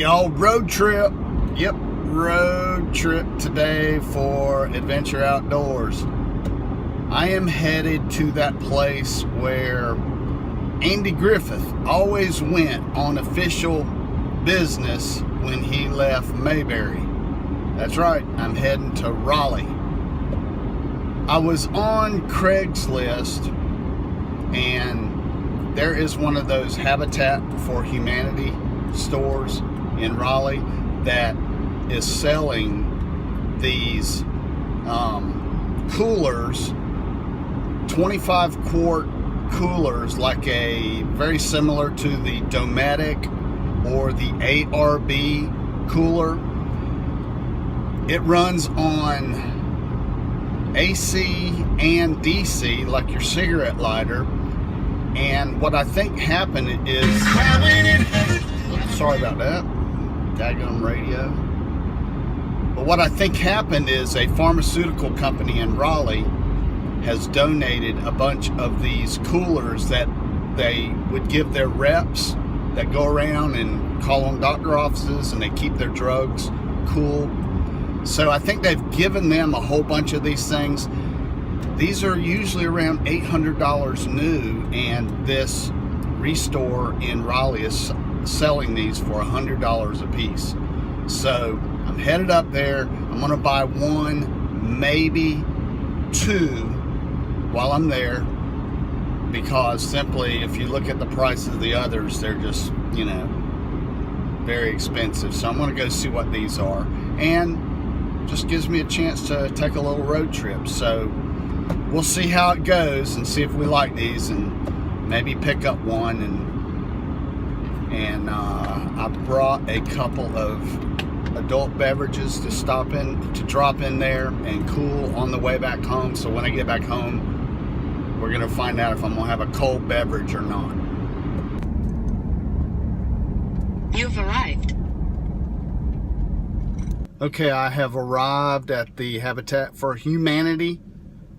y'all, road trip. Yep, road trip today for Adventure Outdoors. I am headed to that place where Andy Griffith always went on official business when he left Mayberry. That's right, I'm heading to Raleigh. I was on Craigslist, and there is one of those Habitat for Humanity stores in Raleigh that is selling these coolers, 25 quart coolers, like a very similar to the Dometic or the ARB cooler. It runs on AC and DC, like your cigarette lighter. And what I think happened is, sorry about that, daggone radio. But what I think happened is a pharmaceutical company in Raleigh has donated a bunch of these coolers that they would give their reps that go around and call on doctor offices, and they keep their drugs cool. So I think they've given them a whole bunch of these things. These are usually around $800 new, and this restore in Raleigh is selling these for $100 a piece. So I'm headed up there. I'm gonna buy one, maybe two while I'm there, because simply if you look at the price of the others, they're just, you know, very expensive. So I'm gonna go see what these are, and just gives me a chance to take a little road trip. So we'll see how it goes and see if we like these, and maybe pick up one. And I brought a couple of adult beverages to drop in there and cool on the way back home. So when I get back home, we're gonna find out if I'm gonna have a cold beverage or not. You've arrived. Okay, I have arrived at the Habitat for Humanity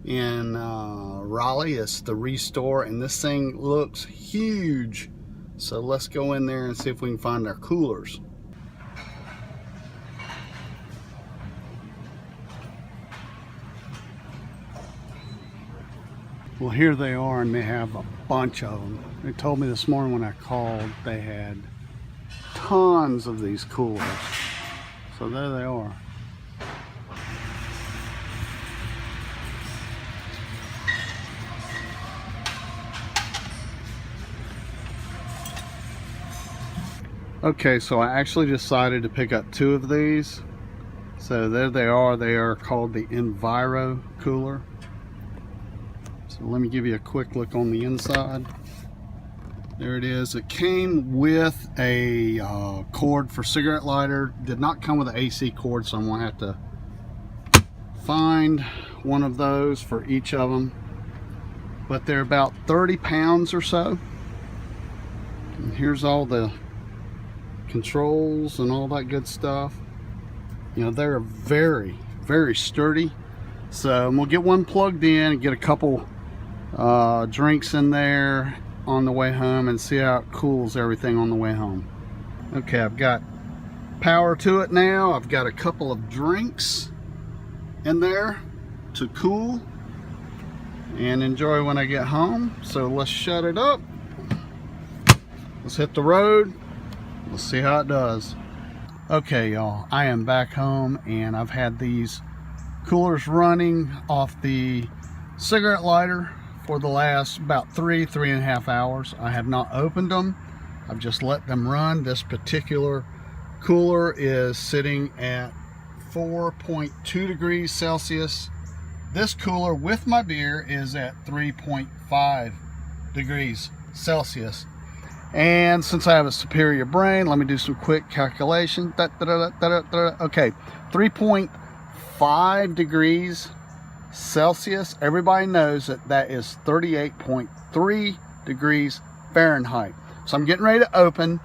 in Raleigh. It's the restore, and this thing looks huge. So let's go in there and see if we can find our coolers. Well, here they are, and they have a bunch of them. They told me this morning when I called they had tons of these coolers. So there they are. Okay, so I actually decided to pick up two of these. So there they are. They are called the Envirocooler. So let me give you a quick look on the inside. There it is. It came with a cord for cigarette lighter. Did not come with an AC cord, so I'm gonna have to find one of those for each of them. But they're about 30 pounds or so. And here's all the controls and all that good stuff. You know, they're very, very sturdy. So we'll get one plugged in and get a couple drinks in there on the way home and see how it cools everything on the way home. Okay, I've got power to it now. I've got a couple of drinks in there to cool and enjoy when I get home. So let's shut it up. Let's hit the road. Let's see how it does. Okay, y'all, I am back home, and I've had these coolers running off the cigarette lighter for the last about three and a half hours. I have not opened them. I've just let them run. This particular cooler is sitting at 4.2 degrees Celsius. This cooler with my beer is at 3.5 degrees Celsius. And since I have a superior brain, let me do some quick calculation. Okay, 3.5 degrees Celsius. Everybody knows that that is 38.3 degrees Fahrenheit. So I'm getting ready to open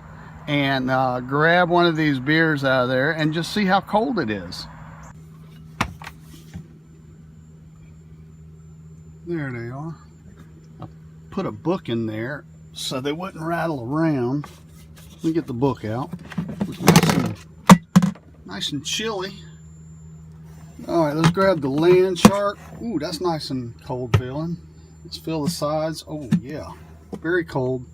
and grab one of these beers out of there and just see how cold it is. There they are. I put a book in there so they wouldn't rattle around. Let me get the book out. Nice and chilly. All right, let's grab the Land Shark. Ooh, that's nice and cold feeling. Let's feel the sides. Oh yeah, very cold.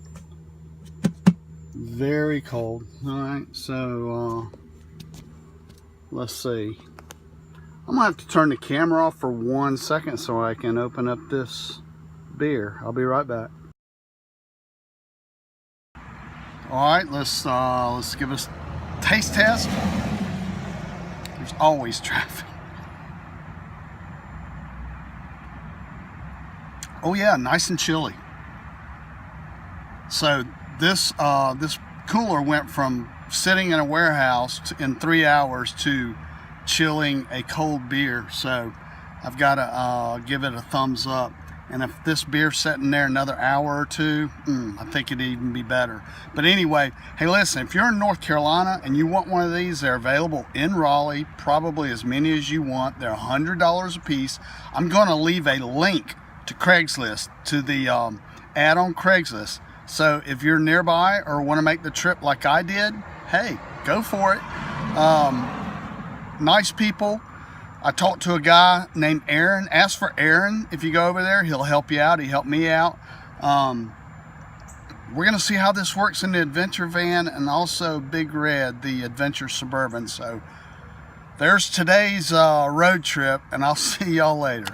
Very cold. All right, so let's see. I'm gonna have to turn the camera off for 1 second so I can open up this beer. I'll be right back. All right, let's give us a taste test. There's always traffic. Oh yeah, nice and chilly. So this cooler went from sitting in a warehouse in 3 hours to chilling a cold beer. So I've got to give it a thumbs up. And if this beer's sitting there another hour or two, I think it'd even be better. But anyway, hey listen, if you're in North Carolina and you want one of these, they're available in Raleigh, probably as many as you want. They're $100 a piece. I'm going to leave a link to Craigslist, to the ad on Craigslist. So if you're nearby or want to make the trip like I did, hey, go for it. Nice people. I talked to a guy named Aaron. Ask for Aaron if you go over there. He'll help you out. He helped me out. We're going to see how this works in the adventure van and also Big Red, the adventure Suburban. So there's today's road trip, and I'll see y'all later.